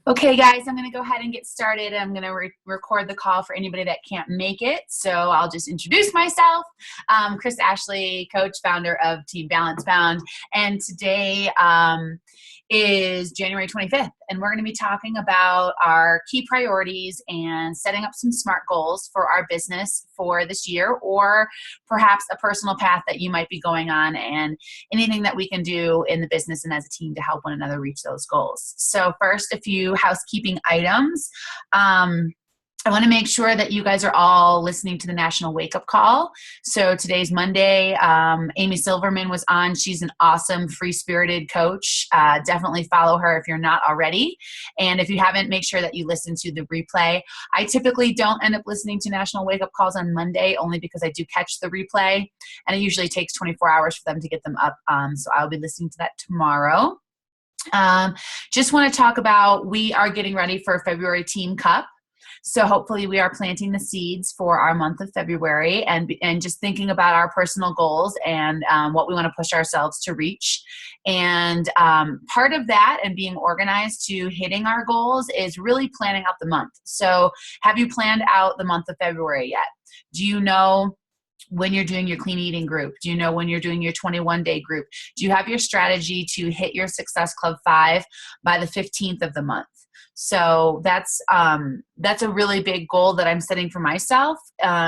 Okay, guys, I'm going to go ahead and get started. I'm going to record the call for anybody that can't make it. So I'll just introduce myself. Chris Ashley, coach, founder of Team Balance Bound. And today is January 25th. And we're going to be talking about our key priorities and setting up some SMART goals for our business for this year, or perhaps a personal path that you might be going on, and anything that we can do in the business and as a team to help one another reach those goals. So first, a few housekeeping items. I want to make sure that you guys are all listening to the National Wake Up Call. So today's Monday. Amy Silverman was on. She's an awesome, free-spirited coach. Definitely follow her if you're not already. And if you haven't, make sure that you listen to the replay. I typically don't end up listening to National Wake Up Calls on Monday, only because I do catch the replay. And it usually takes 24 hours for them to get them up. So I'll be listening to that tomorrow. Just want to talk about, we are getting ready for February Team Cup. So hopefully we are planting the seeds for our month of February, and just thinking about our personal goals and what we want to push ourselves to reach. And part of that and being organized to hitting our goals is really planning out the month. So have you planned out the month of February yet? Do you know when you're doing your clean eating group? Do you know when you're doing your 21-day group? Do you have your strategy to hit your Success Club 5 by the 15th of the month? So that's a really big goal that I'm setting for myself,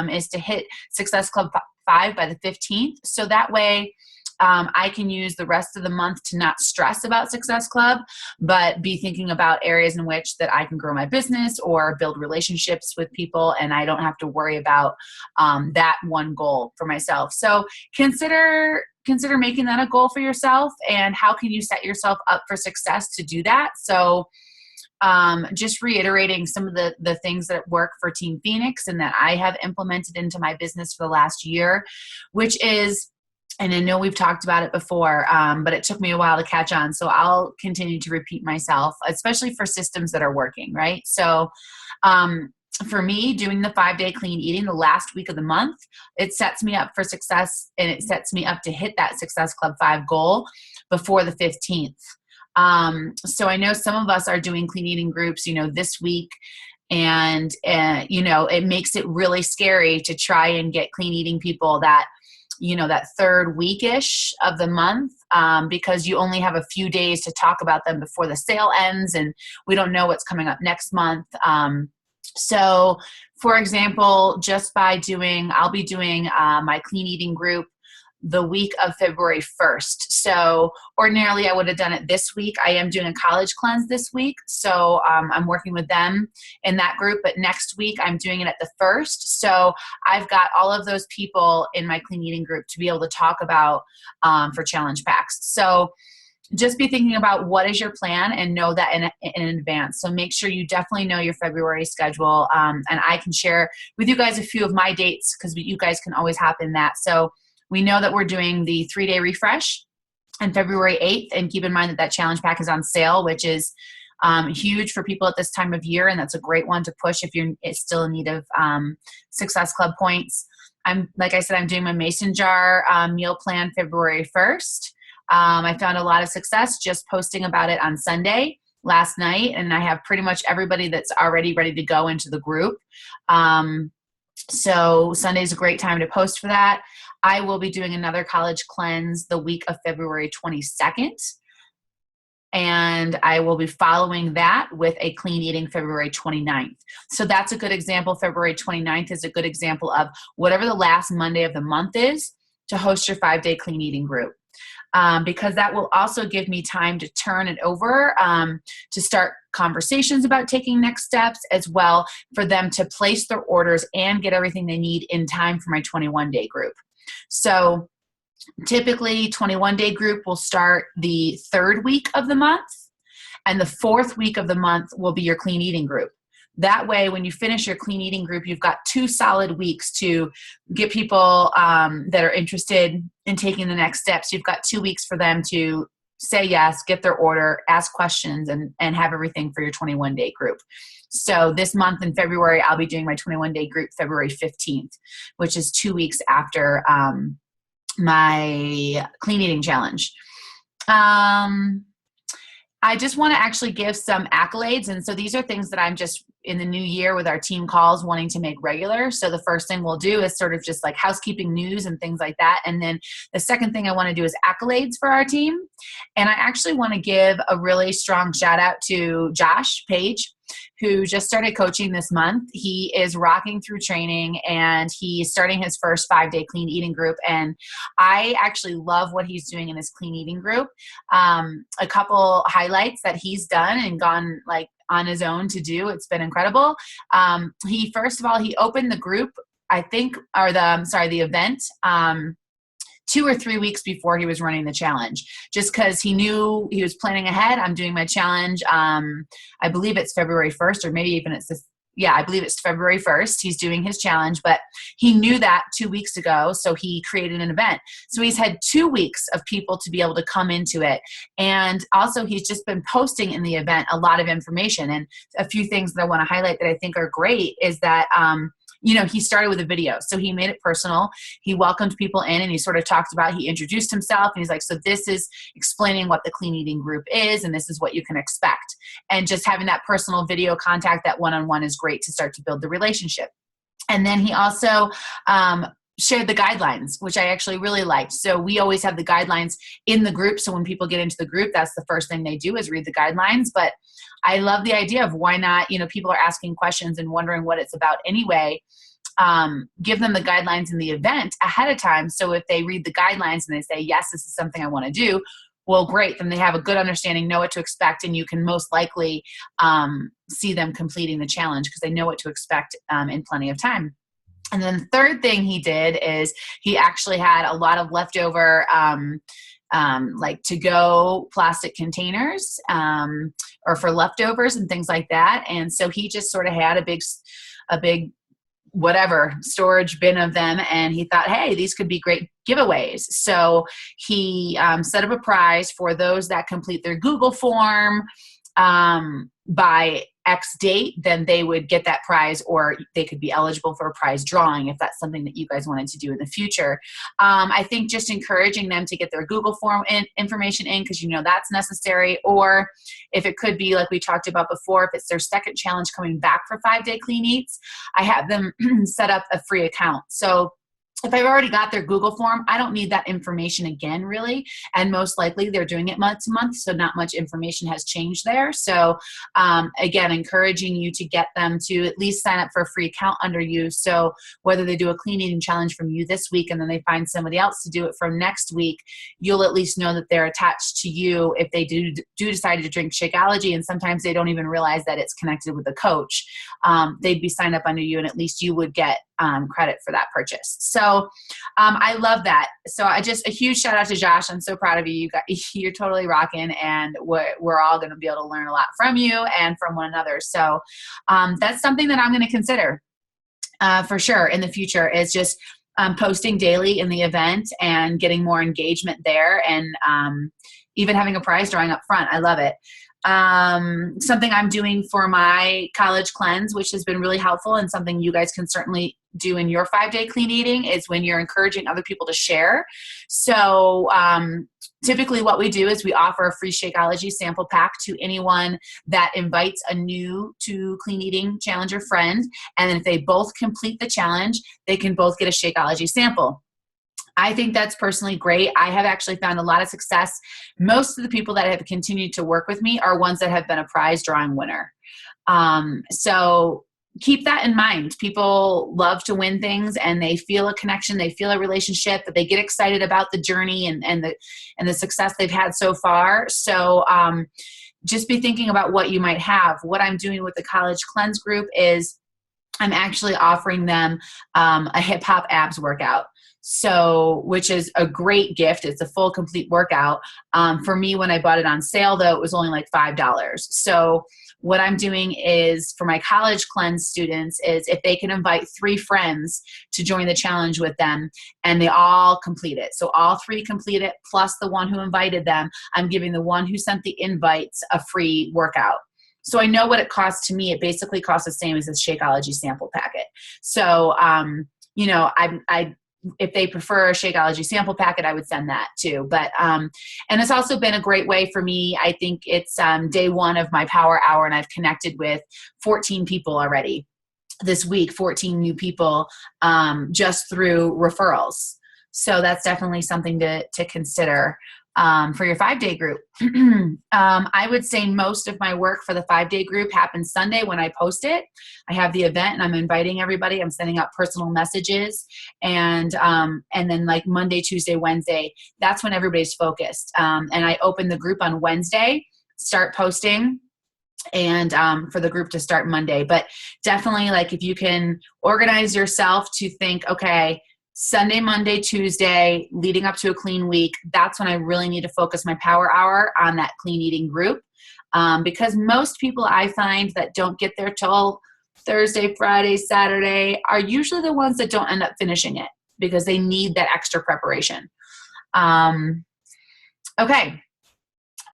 is to hit Success Club 5 by the 15th. So that way I can use the rest of the month to not stress about Success Club, but be thinking about areas in which that I can grow my business or build relationships with people, and I don't have to worry about that one goal for myself. So consider making that a goal for yourself, and how can you set yourself up for success to do that. So just reiterating some of the things that work for Team Phoenix and that I have implemented into my business for the last year, which is, and I know we've talked about it before, but it took me a while to catch on. So I'll continue to repeat myself, especially for systems that are working, right? So for me, doing the 5-day clean eating the last week of the month, it sets me up for success, and it sets me up to hit that Success Club 5 goal before the 15th. So I know some of us are doing clean eating groups, this week, and, it makes it really scary to try and get clean eating people that third weekish of the month, because you only have a few days to talk about them before the sale ends, and we don't know what's coming up next month. So for example, I'll be doing my clean eating group the week of February 1st. So ordinarily I would have done it this week. I am doing a college cleanse this week. So I'm working with them in that group, but next week I'm doing it at the 1st. So I've got all of those people in my clean eating group to be able to talk about for challenge packs. So just be thinking about what is your plan and know that in advance. So make sure you definitely know your February schedule. And I can share with you guys a few of my dates, because you guys can always hop in that. So we know that we're doing the 3-day refresh on February 8th, and keep in mind that challenge pack is on sale, which is huge for people at this time of year, and that's a great one to push if you're still in need of Success Club points. Like I said, I'm doing my mason jar meal plan February 1st. I found a lot of success just posting about it on Sunday last night, and I have pretty much everybody that's already ready to go into the group. So Sunday's a great time to post for that. I will be doing another college cleanse the week of February 22nd. And I will be following that with a clean eating February 29th. So that's a good example. February 29th is a good example of whatever the last Monday of the month is to host your 5-day clean eating group. Because that will also give me time to turn it over, to start conversations about taking next steps, as well for them to place their orders and get everything they need in time for my 21-day group. So typically 21-day group will start the 3rd week of the month, and the 4th week of the month will be your clean eating group. That way, when you finish your clean eating group, you've got 2 solid weeks to get people that are interested in taking the next steps. You've got 2 weeks for them to say yes, get their order, ask questions, and have everything for your 21-day group. So this month in February, I'll be doing my 21-day group February 15th, which is 2 weeks after my clean eating challenge. I just want to actually give some accolades. And so these are things that I'm just in the new year with our team calls wanting to make regular. So the first thing we'll do is sort of just like housekeeping news and things like that. And then the second thing I want to do is accolades for our team. And I actually want to give a really strong shout out to Josh Page, who just started coaching this month. He is rocking through training and he's starting his first 5-day clean eating group. And I actually love what he's doing in his clean eating group. A couple highlights that he's done and gone like on his own to do. It's been incredible. He, first of all, he opened the group, I think, or the event, 2 or 3 weeks before he was running the challenge, just because he knew he was planning ahead. I'm doing my challenge. I believe it's February 1st, or maybe even it's this. Yeah, I believe it's February 1st. He's doing his challenge, but he knew that 2 weeks ago, so he created an event. So he's had 2 weeks of people to be able to come into it. And also he's just been posting in the event a lot of information. And a few things that I want to highlight that I think are great is that, he started with a video. So he made it personal. He welcomed people in and he sort of talked about, he introduced himself and he's like, so this is explaining what the clean eating group is and this is what you can expect. And just having that personal video contact, that one-on-one is great to start to build the relationship. And then he also shared the guidelines, which I actually really liked. So we always have the guidelines in the group. So when people get into the group, that's the first thing they do is read the guidelines. But I love the idea of why not, people are asking questions and wondering what it's about anyway. Give them the guidelines in the event ahead of time. So if they read the guidelines and they say, yes, this is something I want to do, well, great. Then they have a good understanding, know what to expect, and you can most likely see them completing the challenge because they know what to expect in plenty of time. And then the third thing he did is he actually had a lot of leftover like to-go plastic containers or for leftovers and things like that. And so he just sort of had a big whatever storage bin of them. And he thought, hey, these could be great giveaways. So he set up a prize for those that complete their Google form by X date, then they would get that prize, or they could be eligible for a prize drawing if that's something that you guys wanted to do in the future. I think just encouraging them to get their Google form information in, because that's necessary, or if it could be like we talked about before, if it's their second challenge coming back for 5-day clean eats, I have them set up a free account. So if I've already got their Google form, I don't need that information again, really. And most likely they're doing it month to month, so not much information has changed there. So again, encouraging you to get them to at least sign up for a free account under you. So whether they do a clean eating challenge from you this week and then they find somebody else to do it from next week, you'll at least know that they're attached to you if they do decide to drink Shakeology. And sometimes they don't even realize that it's connected with a coach. They'd be signed up under you, and at least you would get credit for that purchase. So I love that. So a huge shout out to Josh. I'm so proud of you. You're totally rocking, and we're all going to be able to learn a lot from you and from one another. So that's something that I'm going to consider for sure in the future, is just posting daily in the event and getting more engagement there, and even having a prize drawing up front. I love it. Something I'm doing for my college cleanse, which has been really helpful, and something you guys can certainly do in your 5-day clean eating, is when you're encouraging other people to share. So typically what we do is we offer a free Shakeology sample pack to anyone that invites a new to clean eating challenger friend. And then if they both complete the challenge, they can both get a Shakeology sample. I think that's personally great. I have actually found a lot of success. Most of the people that have continued to work with me are ones that have been a prize drawing winner. So keep that in mind. People love to win things, and they feel a connection, they feel a relationship, that they get excited about the journey and the success they've had so far. So just be thinking about what you might have. What I'm doing with the College Cleanse group is I'm actually offering them a hip hop abs workout. So, which is a great gift. It's a full, complete workout. For me, when I bought it on sale, though, it was only like $5. So what I'm doing is, for my College Cleanse students, is if they can invite 3 friends to join the challenge with them, and they all complete it. So all 3 complete it, plus the one who invited them, I'm giving the one who sent the invites a free workout. So I know what it costs to me. It basically costs the same as a Shakeology sample packet. So, I if they prefer a Shakeology sample packet, I would send that too. But, and it's also been a great way for me. I think it's day one of my Power Hour, and I've connected with 14 people already this week, 14 new people, just through referrals. So that's definitely something to consider for your 5-day group. I would say most of my work for the 5-day group happens Sunday when I post it. I have the event and I'm inviting everybody. I'm sending out personal messages, and then like Monday, Tuesday, Wednesday, that's when everybody's focused. And I open the group on Wednesday, start posting, and for the group to start Monday. But definitely, like, if you can organize yourself to think, okay, Sunday, Monday, Tuesday, leading up to a clean week, that's when I really need to focus my Power Hour on that clean eating group. Because most people I find that don't get there till Thursday, Friday, Saturday are usually the ones that don't end up finishing it because they need that extra preparation. Okay.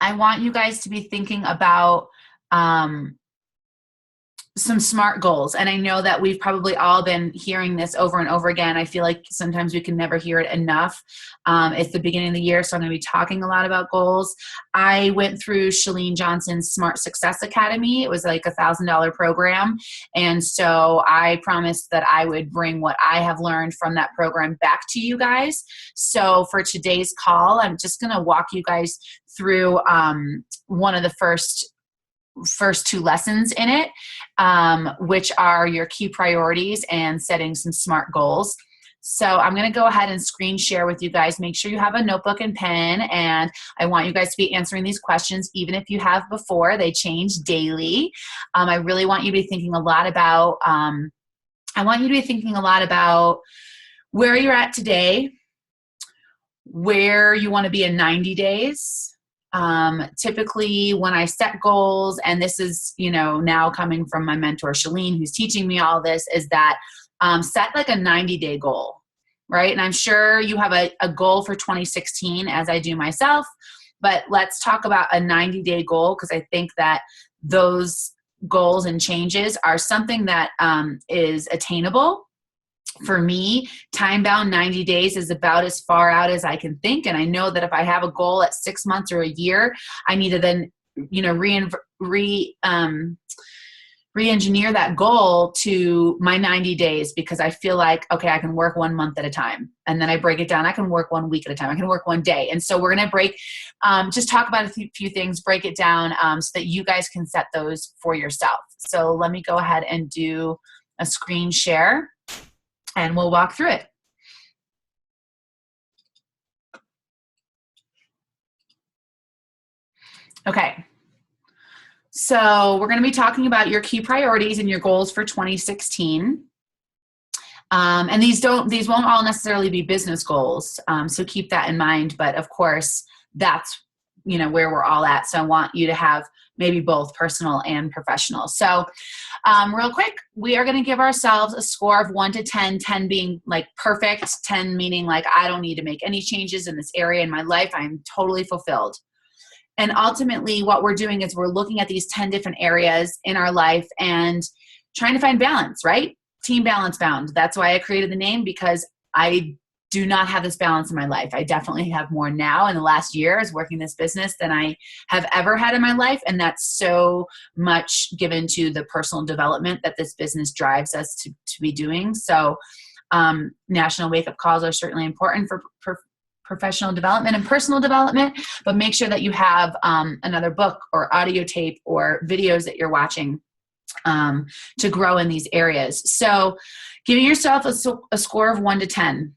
I want you guys to be thinking about some SMART goals. And I know that we've probably all been hearing this over and over again. I feel like sometimes we can never hear it enough. It's the beginning of the year, so I'm going to be talking a lot about goals. I went through Chalene Johnson's Smart Success Academy. It was like $1,000 program. And so I promised that I would bring what I have learned from that program back to you guys. So for today's call, I'm just going to walk you guys through one of the first 2 lessons in it, which are your key priorities and setting some SMART goals. So I'm going to go ahead and screen share with you guys. Make sure you have a notebook and pen, and I want you guys to be answering these questions even if you have before. They change daily. I really want you to be thinking a lot about where you're at today, where you want to be in 90 days. Typically when I set goals, and this is, now coming from my mentor, Chalene, who's teaching me all this, is that, set like a 90-day goal, right? And I'm sure you have a goal for 2016, as I do myself, but let's talk about a 90-day goal, because I think that those goals and changes are something that, is attainable. For me, time-bound 90 days is about as far out as I can think. And I know that if I have a goal at 6 months or a year, I need to then, re-engineer that goal to my 90 days, because I feel like, okay, I can work 1 month at a time. And then I break it down. I can work 1 week at a time. I can work 1 day. And so we're going to just talk about a few things, break it down so that you guys can set those for yourself. So let me go ahead and do a screen share, and we'll walk through it. Okay. So we're going to be talking about your key priorities and your goals for 2016. And these won't all necessarily be business goals. So keep that in mind. But of course, that's, where we're all at. So I want you to have maybe both personal and professional. So real quick, we are going to give ourselves a score of 1 to 10, 10 being like perfect, 10 meaning like I don't need to make any changes in this area in my life. I'm totally fulfilled. And ultimately what we're doing is we're looking at these 10 different areas in our life and trying to find balance, right? Team Balance Bound. That's why I created the name, because I do not have this balance in my life. I definitely have more now in the last year as working this business than I have ever had in my life. And that's so much given to the personal development that this business drives us to be doing. So national wake-up calls are certainly important for professional development and personal development, but make sure that you have another book or audio tape or videos that you're watching to grow in these areas. So giving yourself a score of 1 to 10.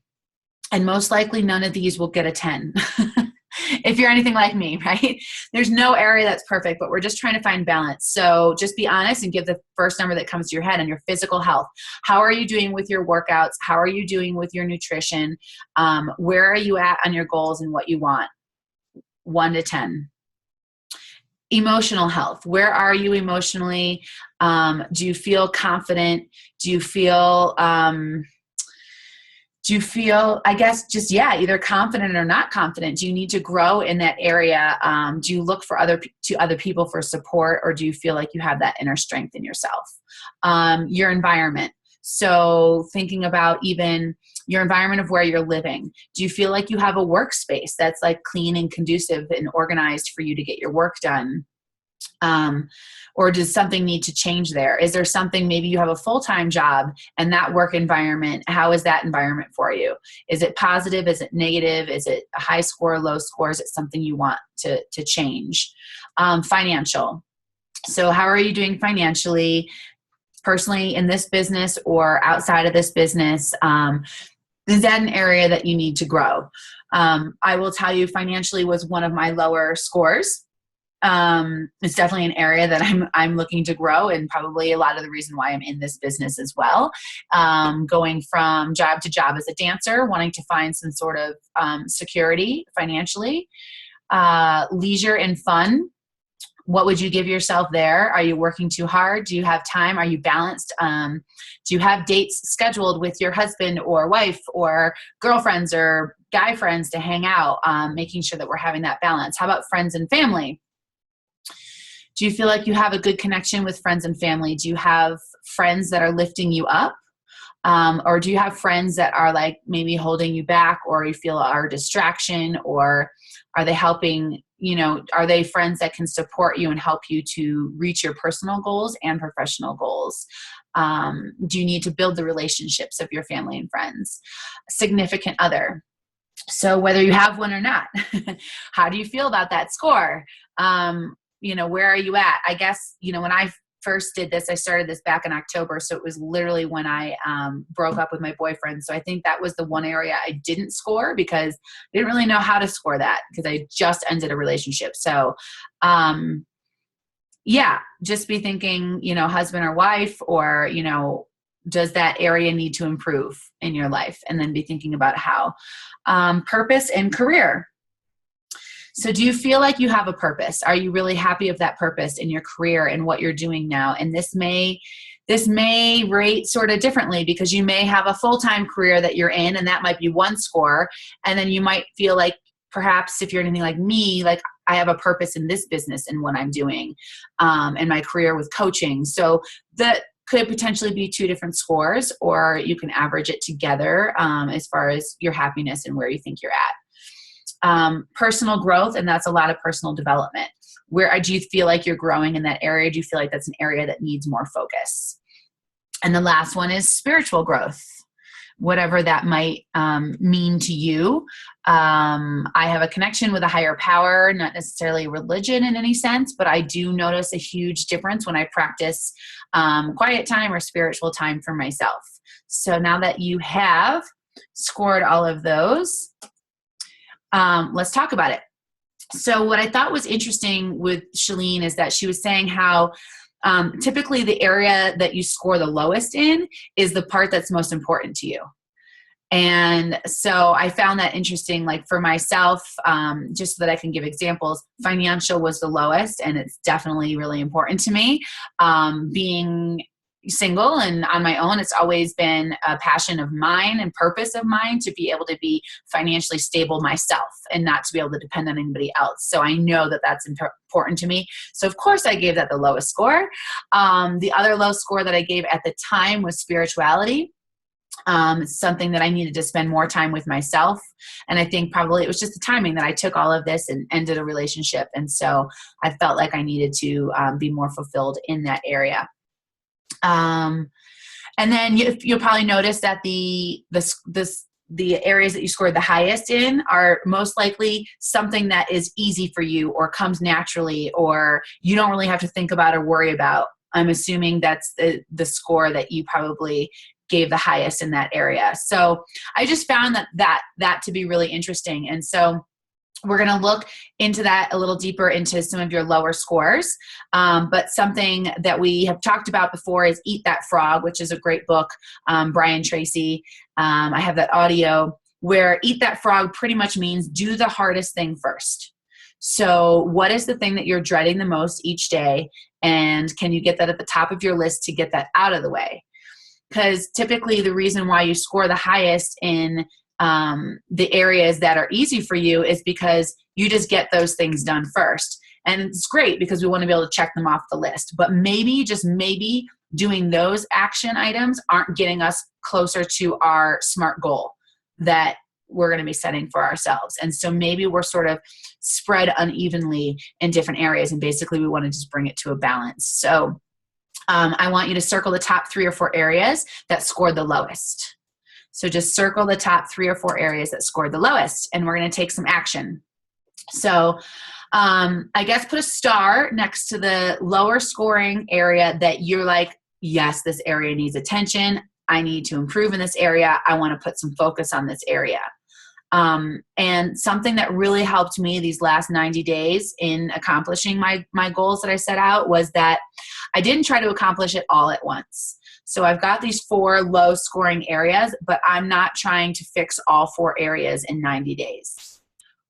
And most likely none of these will get a 10 if you're anything like me, right? There's no area that's perfect, but we're just trying to find balance. So just be honest and give the first number that comes to your head on your physical health. How are you doing with your workouts? How are you doing with your nutrition? Where are you at on your goals and what you want? 1 to 10. Emotional health. Where are you emotionally? Do you feel confident? Do you feel, I guess, just, either confident or not confident? Do you need to grow in that area? Do you look for other people for support, or do you feel like you have that inner strength in yourself? Your environment. So thinking about even your environment of where you're living. Do you feel like you have a workspace that's like clean and conducive and organized for you to get your work done? Or does something need to change there? Is there something, maybe you have a full-time job and that work environment, how is that environment for you? Is it positive? Is it negative? Is it a high score, low score? Is it something you want to change? Financial. So how are you doing financially, personally in this business or outside of this business? Is that an area that you need to grow? I will tell you, financially was one of my lower scores. It's definitely an area that I'm looking to grow, and probably a lot of the reason why I'm in this business as well. Going from job to job as a dancer, wanting to find some sort of security financially. Leisure and fun. What would you give yourself there? Are you working too hard? Do you have time? Are you balanced? Do you have dates scheduled with your husband or wife or girlfriends or guy friends to hang out? Making sure that we're having that balance. How about friends and family? Do you feel like you have a good connection with friends and family? Do you have friends that are lifting you up? Or do you have friends that are like maybe holding you back, or you feel are a distraction, or are they helping, are they friends that can support you and help you to reach your personal goals and professional goals? Do you need to build the relationships of your family and friends? Significant other. So whether you have one or not, how do you feel about that score? Where are you at? I guess, when I first did this, I started this back in October. So it was literally when I broke up with my boyfriend. So I think that was the one area I didn't score, because I didn't really know how to score that, because I just ended a relationship. So just be thinking, husband or wife, or, does that area need to improve in your life? And then be thinking about how. Purpose and career. So do you feel like you have a purpose? Are you really happy with that purpose in your career and what you're doing now? And this may rate sort of differently, because you may have a full-time career that you're in, and that might be one score. And then you might feel like, perhaps if you're anything like me, like I have a purpose in this business and what I'm doing, and my career with coaching. So that could potentially be two different scores, or you can average it together as far as your happiness and where you think you're at. Personal growth, and that's a lot of personal development. Where do you feel like you're growing in that area? Do you feel like that's an area that needs more focus? And the last one is spiritual growth, whatever that might mean to you. I have a connection with a higher power, not necessarily religion in any sense, but I do notice a huge difference when I practice quiet time or spiritual time for myself. So now that you have scored all of those, let's talk about it. So what I thought was interesting with Shalene is that she was saying how typically the area that you score the lowest in is the part that's most important to you. And so I found that interesting, like for myself, just so that I can give examples. Financial was the lowest, and it's definitely really important to me. Being single and on my own, it's always been a passion of mine and purpose of mine to be able to be financially stable myself and not to be able to depend on anybody else. So I know that that's important to me. So of course I gave that the lowest score. The other low score that I gave at the time was spirituality. It's something that I needed to spend more time with myself. And I think probably it was just the timing that I took all of this and ended a relationship. And so I felt like I needed to be more fulfilled in that area. And then you'll probably notice that the areas that you scored the highest in are most likely something that is easy for you or comes naturally, or you don't really have to think about or worry about. I'm assuming that's the score that you probably gave the highest in that area. So I just found that to be really interesting. And so we're going to look into that a little deeper into some of your lower scores. But something that we have talked about before is Eat That Frog, which is a great book, Brian Tracy. I have that audio where Eat That Frog pretty much means do the hardest thing first. So what is the thing that you're dreading the most each day? And can you get that at the top of your list to get that out of the way? Because typically the reason why you score the highest in the areas that are easy for you is because you just get those things done first. And it's great because we want to be able to check them off the list. But maybe, just maybe, doing those action items aren't getting us closer to our SMART goal. that we're going to be setting for ourselves. And so maybe we're sort of spread unevenly in different areas, and basically we want to just bring it to a balance. So I want you to circle the top 3 or 4 areas that scored the lowest. So just circle the top 3 or 4 areas that scored the lowest, and we're going to take some action. So I guess put a star next to the lower scoring area that you're like, yes, this area needs attention. I need to improve in this area. I want to put some focus on this area. And something that really helped me these last 90 days in accomplishing my goals that I set out was that I didn't try to accomplish it all at once. So I've got these 4 low scoring areas, but I'm not trying to fix all 4 areas in 90 days.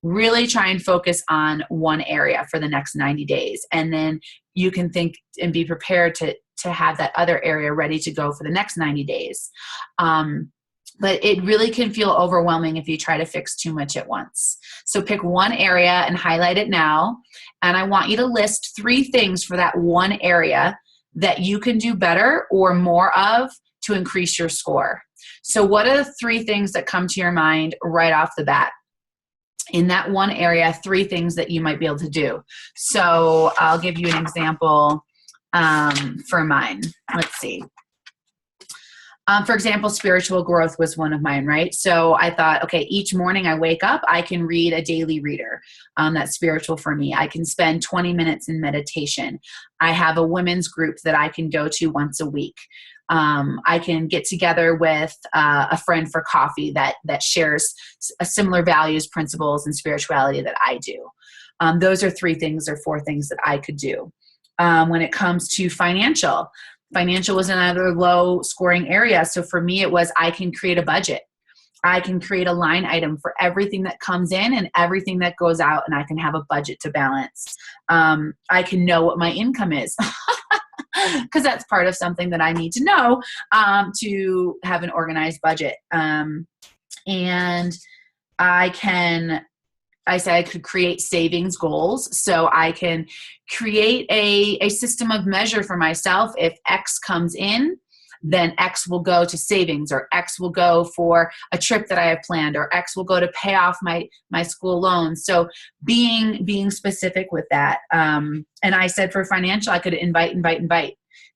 Really try and focus on one area for the next 90 days. And then you can think and be prepared to have that other area ready to go for the next 90 days. But it really can feel overwhelming if you try to fix too much at once. So pick one area and highlight it now. And I want you to list 3 things for that one area that you can do better or more of to increase your score. So what are the 3 things that come to your mind right off the bat? In that one area, 3 things that you might be able to do. So I'll give you an example for mine. Let's see. For example, spiritual growth was one of mine, right? So I thought, okay, each morning I wake up, I can read a daily reader. That's spiritual for me. I can spend 20 minutes in meditation. I have a women's group that I can go to once a week. I can get together with a friend for coffee that shares similar values, principles, and spirituality that I do. Those are 3 things or 4 things that I could do. When it comes to financial was another low scoring area. So for me, it was I can create a budget. I can create a line item for everything that comes in and everything that goes out, and I can have a budget to balance. I can know what my income is because that's part of something that I need to know to have an organized budget. And I said I could create savings goals. So I can create a system of measure for myself. If X comes in, then X will go to savings, or X will go for a trip that I have planned, or X will go to pay off my school loans. So being specific with that. And I said for financial, I could invite,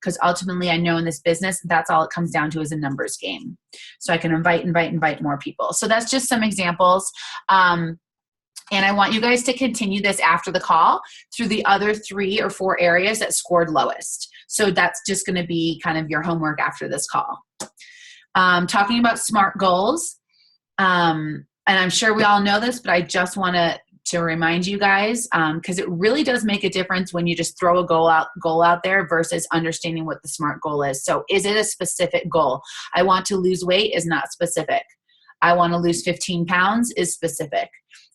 because ultimately I know in this business, that's all it comes down to is a numbers game. So I can invite more people. So that's just some examples. And I want you guys to continue this after the call through the other 3 or 4 areas that scored lowest. So that's just going to be kind of your homework after this call. Talking about SMART goals. And I'm sure we all know this, but I just want to remind you guys, because it really does make a difference when you just throw a goal out there versus understanding what the SMART goal is. So is it a specific goal? I want to lose weight is not specific. I want to lose 15 pounds is specific.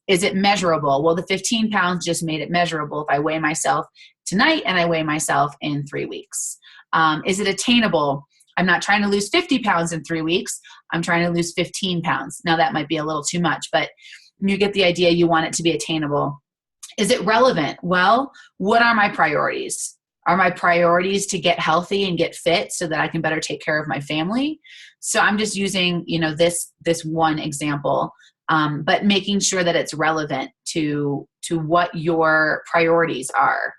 Is it measurable? Well, the 15 pounds just made it measurable if I weigh myself tonight and I weigh myself in 3 weeks. Is it attainable? I'm not trying to lose 50 pounds in 3 weeks. I'm trying to lose 15 pounds. Now that might be a little too much, but you get the idea. You want it to be attainable. Is it relevant? Well, what are my priorities? Are my priorities to get healthy and get fit so that I can better take care of my family? So I'm just using, this one example. But making sure that it's relevant to what your priorities are,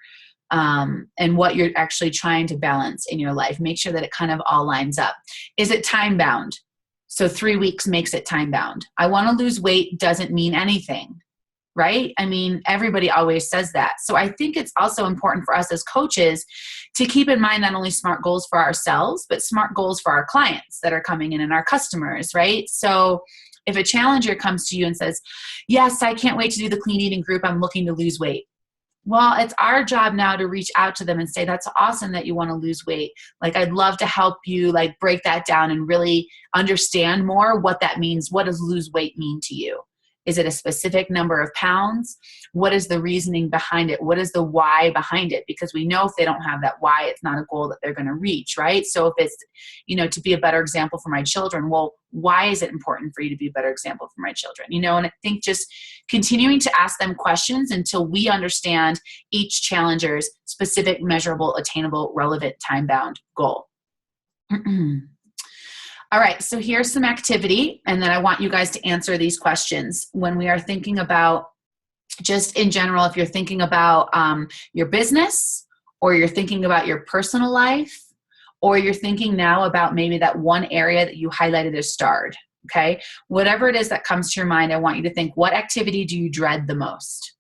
and what you're actually trying to balance in your life. Make sure that it kind of all lines up. Is it time bound? So 3 weeks makes it time bound. I want to lose weight doesn't mean anything, right? I mean, everybody always says that. So I think it's also important for us as coaches to keep in mind not only SMART goals for ourselves, but SMART goals for our clients that are coming in and our customers, right? So if a challenger comes to you and says, yes, I can't wait to do the clean eating group, I'm looking to lose weight. Well, it's our job now to reach out to them and say, that's awesome that you want to lose weight. Like, I'd love to help you break that down and really understand more what that means. What does lose weight mean to you? Is it a specific number of pounds? What is the reasoning behind it? What is the why behind it? Because we know if they don't have that why, it's not a goal that they're going to reach, right? So if it's, to be a better example for my children, well, why is it important for you to be a better example for my children? And I think just continuing to ask them questions until we understand each challenger's specific, measurable, attainable, relevant, time-bound goal. All right, so here's some activity, and then I want you guys to answer these questions. When we are thinking about, just in general, if you're thinking about your business, or you're thinking about your personal life, or you're thinking now about maybe that one area that you highlighted as starred, okay? Whatever it is that comes to your mind, I want you to think, what activity do you dread the most?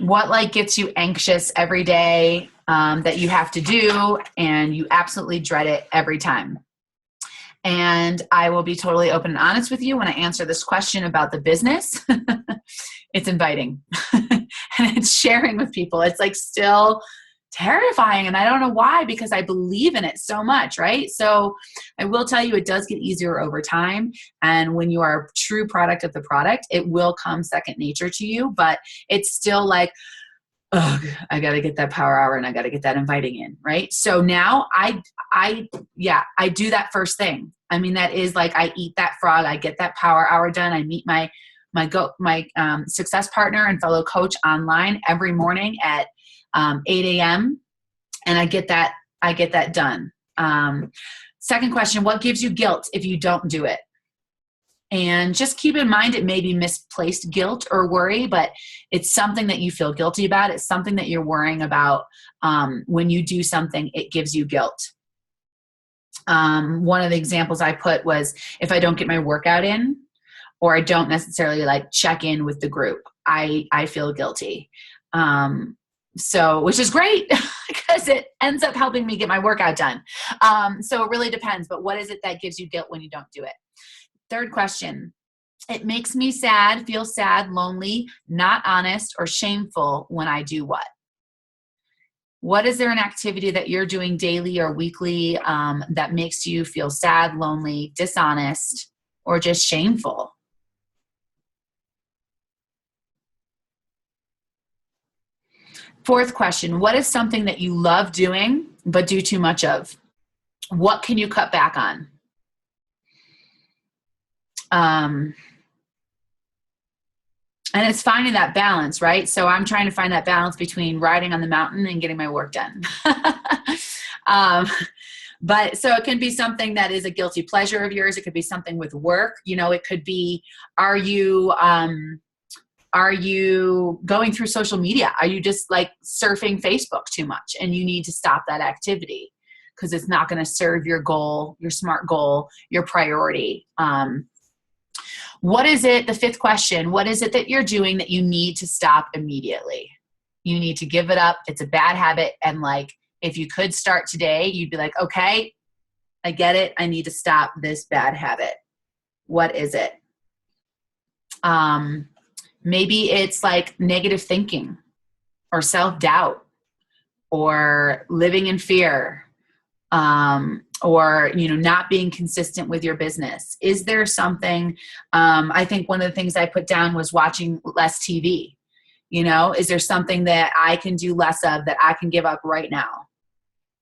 What like gets you anxious every day that you have to do, and you absolutely dread it every time? And I will be totally open and honest with you when I answer this question about the business. It's inviting and it's sharing with people. It's like still terrifying, and I don't know why, because I believe in it so much, right? So I will tell you, it does get easier over time, and when you are a true product of the product, it will come second nature to you, but it's still like, oh, I got to get that power hour and I got to get that inviting in, right? So now I do that first thing. I mean, that is like, I eat that frog, I get that power hour done. I meet my success partner and fellow coach online every morning at 8 a.m. and I get that done. Second question, what gives you guilt if you don't do it? And just keep in mind, it may be misplaced guilt or worry, but it's something that you feel guilty about. It's something that you're worrying about. When you do something, it gives you guilt. One of the examples I put was, if I don't get my workout in, or I don't necessarily like check in with the group, I feel guilty. So, which is great because it ends up helping me get my workout done. So it really depends, but what is it that gives you guilt when you don't do it? Third question, it makes me sad, feel sad, lonely, not honest, or shameful when I do what? What is there an activity that you're doing daily or weekly that makes you feel sad, lonely, dishonest, or just shameful? Fourth question, what is something that you love doing but do too much of? What can you cut back on? And it's finding that balance, right? So I'm trying to find that balance between riding on the mountain and getting my work done. But so it can be something that is a guilty pleasure of yours. It could be something with work. You know, it could be, are you going through social media? Are you just like surfing Facebook too much and you need to stop that activity because it's not going to serve your goal, your SMART goal, your priority? What is it, the fifth question, what is it that you're doing that you need to stop immediately? You need to give it up. It's a bad habit. And like, if you could start today, you'd be like, okay, I get it. I need to stop this bad habit. What is it? Maybe it's like negative thinking or self-doubt or living in fear, or, you know, not being consistent with your business. Is there something, I think one of the things I put down was watching less TV. You know, is there something that I can do less of, that I can give up right now,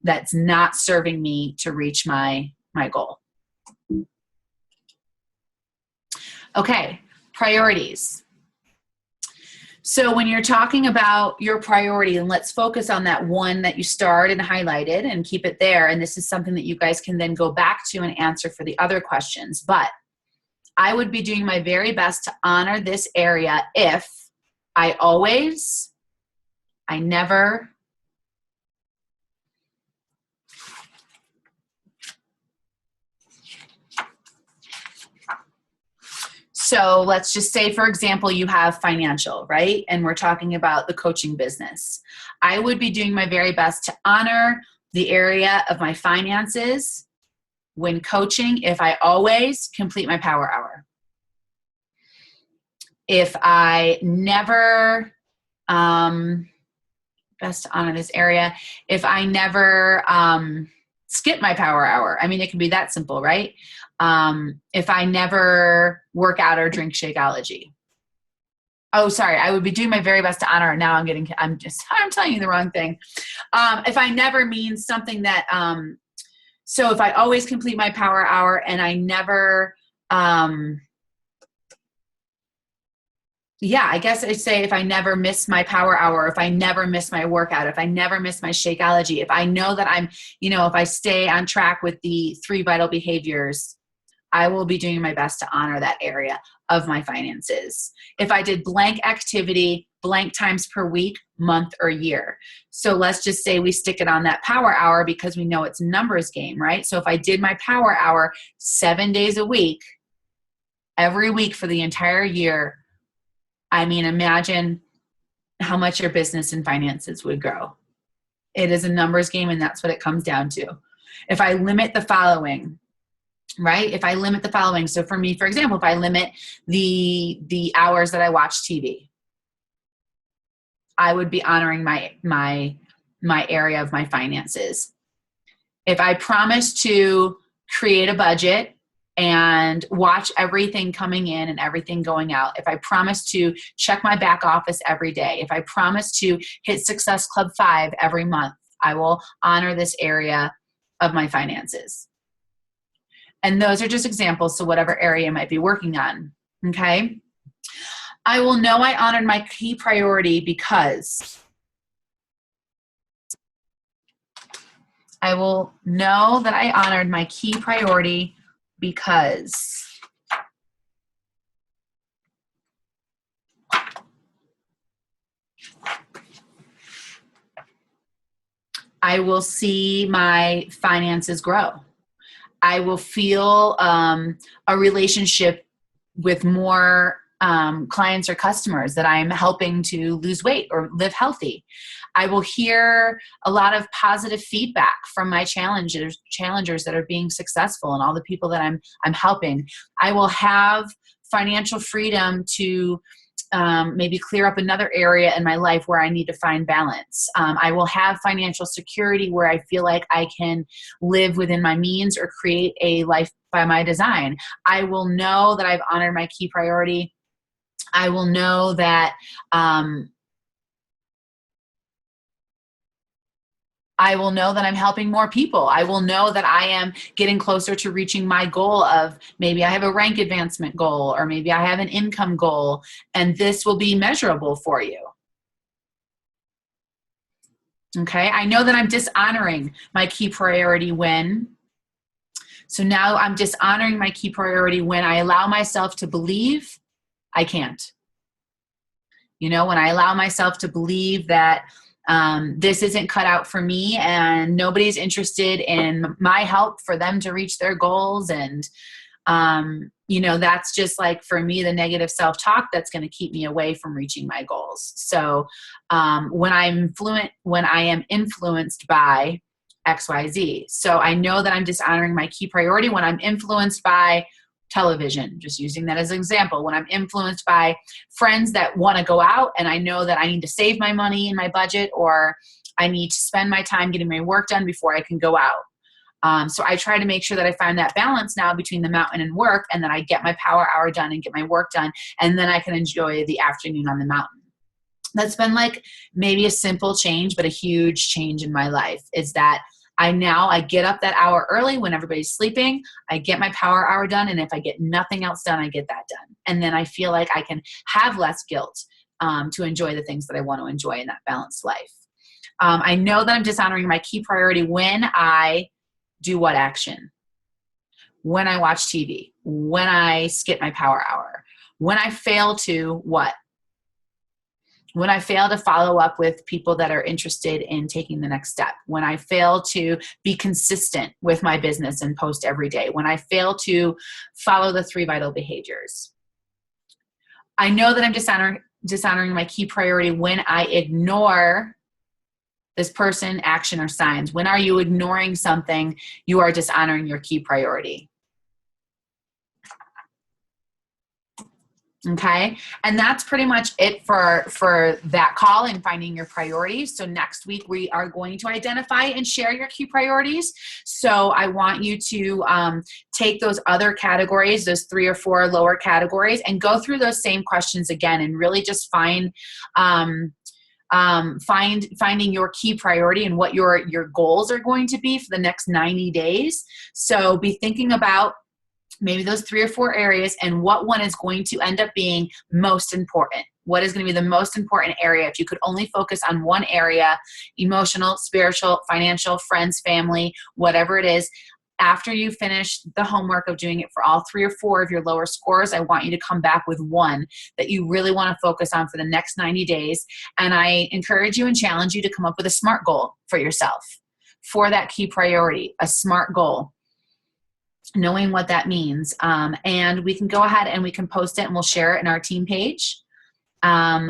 that's not serving me to reach my goal? Okay, priorities. So when you're talking about your priority, and let's focus on that one that you starred and highlighted and keep it there. And this is something that you guys can then go back to and answer for the other questions. But I would be doing my very best to honor this area if I never, so let's just say, for example, you have financial, right? And we're talking about the coaching business. I would be doing my very best to honor the area of my finances when coaching if I always complete my power hour. If I never, best to honor this area, if I never skip my power hour. I mean, it can be that simple, right? If I never work out or drink Shakeology. Oh, sorry. I would be doing my very best to honor. Now I'm telling you the wrong thing. If I never means something that, so if I always complete my power hour and I never, yeah, I guess I'd say if I never miss my power hour, if I never miss my workout, if I never miss my Shakeology, if I know that I'm, if I stay on track with the 3 vital behaviors, I will be doing my best to honor that area of my finances. If I did blank activity, blank times per week, month, or year. So let's just say we stick it on that power hour because we know it's a numbers game, right? So if I did my power hour 7 days a week, every week for the entire year, I mean, imagine how much your business and finances would grow. It is a numbers game, and that's what it comes down to. If I limit the following, right? If I limit the following, so for me, for example, if I limit the hours that I watch TV, I would be honoring my area of my finances. If I promise to create a budget and watch everything coming in and everything going out, if I promise to check my back office every day, if I promise to hit Success Club 5 every month, I will honor this area of my finances. And those are just examples, so whatever area you might be working on, okay? I will know I honored my key priority because I will know that I honored my key priority because I will see my finances grow. I will feel a relationship with more clients or customers that I'm helping to lose weight or live healthy. I will hear a lot of positive feedback from my challengers that are being successful and all the people that I'm helping. I will have financial freedom to maybe clear up another area in my life where I need to find balance. I will have financial security where I feel like I can live within my means or create a life by my design. I will know that I've honored my key priority. I will know that I'm helping more people. I will know that I am getting closer to reaching my goal of maybe I have a rank advancement goal or maybe I have an income goal, and this will be measurable for you. Okay, I know that I'm dishonoring my key priority when. So now I'm dishonoring my key priority when I allow myself to believe I can't. When I allow myself to believe that this isn't cut out for me and nobody's interested in my help for them to reach their goals. And, that's just like for me, the negative self-talk that's going to keep me away from reaching my goals. So when I am influenced by XYZ. So I know that I'm dishonoring my key priority when I'm influenced by television, just using that as an example. When I'm influenced by friends that want to go out and I know that I need to save my money in my budget or I need to spend my time getting my work done before I can go out. So I try to make sure that I find that balance now between the mountain and work, and then I get my power hour done and get my work done, and then I can enjoy the afternoon on the mountain. That's been like maybe a simple change, but a huge change in my life is that I get up that hour early when everybody's sleeping. I get my power hour done. And if I get nothing else done, I get that done. And then I feel like I can have less guilt to enjoy the things that I want to enjoy in that balanced life. I know that I'm dishonoring my key priority when I do what action? When I watch TV, when I skip my power hour, when I fail to what? When I fail to follow up with people that are interested in taking the next step, when I fail to be consistent with my business and post every day, when I fail to follow the 3 vital behaviors. I know that I'm dishonoring my key priority when I ignore this person, action, or signs. When are you ignoring something? You are dishonoring your key priority. Okay. And that's pretty much it for that call and finding your priorities. So next week we are going to identify and share your key priorities. So I want you to take those other categories, those 3 or 4 lower categories, and go through those same questions again and really just finding your key priority and what your goals are going to be for the next 90 days. So be thinking about maybe those 3 or 4 areas, and what one is going to end up being most important. What is going to be the most important area? If you could only focus on one area, emotional, spiritual, financial, friends, family, whatever it is, after you finish the homework of doing it for all 3 or 4 of your lower scores, I want you to come back with one that you really want to focus on for the next 90 days. And I encourage you and challenge you to come up with a SMART goal for yourself for that key priority, a SMART goal, knowing what that means. And we can go ahead and we can post it and we'll share it in our team page.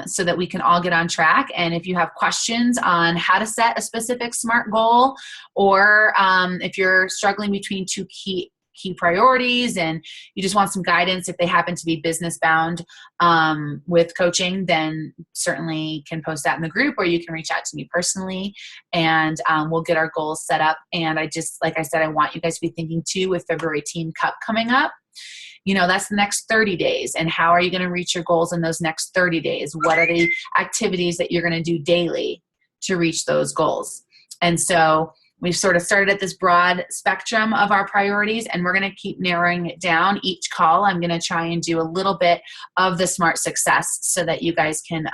So that we can all get on track. And if you have questions on how to set a specific SMART goal, or if you're struggling between 2 key priorities and you just want some guidance if they happen to be business bound with coaching, then certainly can post that in the group, or you can reach out to me personally, and we'll get our goals set up. And like I said, I want you guys to be thinking too, with February Team Cup coming up. That's the next 30 days. And how are you going to reach your goals in those next 30 days? What are the activities that you're going to do daily to reach those goals? And so we've sort of started at this broad spectrum of our priorities, and we're going to keep narrowing it down. Each call, I'm going to try and do a little bit of the SMART success so that you guys can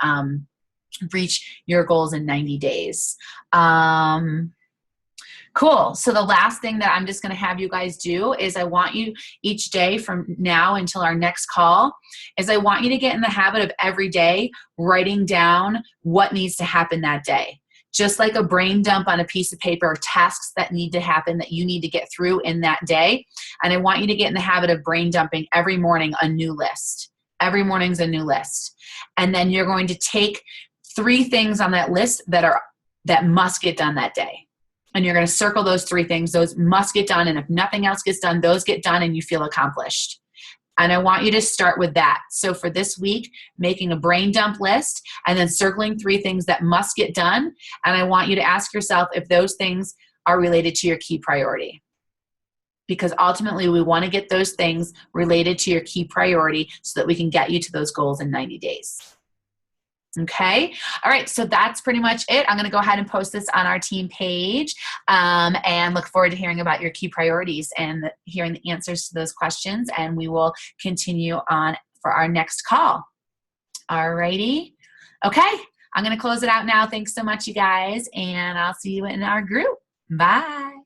reach your goals in 90 days. Cool. So the last thing that I'm just going to have you guys do is I want you each day from now until our next call is I want you to get in the habit of every day writing down what needs to happen that day. Just like a brain dump on a piece of paper, tasks that need to happen that you need to get through in that day. And I want you to get in the habit of brain dumping every morning a new list. Every morning's a new list. And then you're going to take 3 things on that list that must get done that day. And you're going to circle those 3 things. Those must get done. And if nothing else gets done, those get done and you feel accomplished. And I want you to start with that. So for this week, making a brain dump list and then circling 3 things that must get done. And I want you to ask yourself if those things are related to your key priority. Because ultimately, we want to get those things related to your key priority so that we can get you to those goals in 90 days. Okay. All right. So that's pretty much it. I'm going to go ahead and post this on our team page and look forward to hearing about your key priorities and hearing the answers to those questions. And we will continue on for our next call. All righty. Okay. I'm going to close it out now. Thanks so much, you guys. And I'll see you in our group. Bye.